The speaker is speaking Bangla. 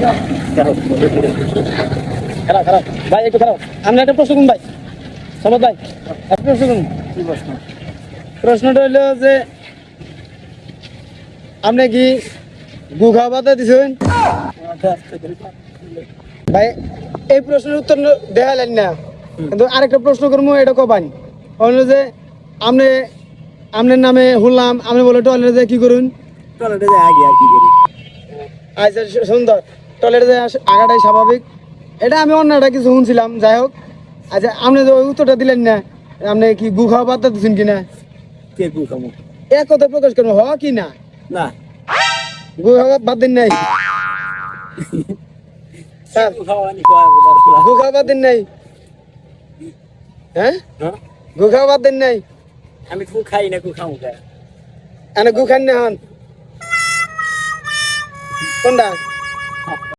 খারাপ খারাপ ভাই, একটু খারাপ। আমরা একটা প্রশ্ন করুন ভাই, সমদ ভাই, একটা প্রশ্ন করুন। কি প্রশ্ন? প্রশ্নটা হলো যে আপনি কি গু খাওয়া বাদ দিয়েছেন ভাই? এই প্রশ্নের উত্তর দেখালেন না, কিন্তু আরেকটা প্রশ্ন করবো, এটা কবান হলো যে আপনি আপনার নামে শুনলাম আপনি বলে টয়লেটে যে কি করুন? টয়লেটে যাই আগে আর কি করি? আচ্ছা সুন্দর, টয়লেটে যে আগাটাই স্বাভাবিক, এটা আমি অন্য একটা কিছু শুনছিলাম, যাই হোক। আচ্ছা আপনি যে ওই উত্তরটা দিলেন না, আপনি কি গু খাওয়া বাদ দিয়েছেন কিনা? কে গু খামো? এক কথা প্রকাশ করবো, হ কি না? না, গু খাওয়া বাদ দিন নাই স্যার? গু খাওয়া নি কয় বলার? গু খাওয়া বাদ দিন নাই? হ্যাঁ, হ্যাঁ, গু খাওয়া বাদ দিন নাই? আমি গু খাই না, গু খামো কে? এনে গু খান না হন কোনটা?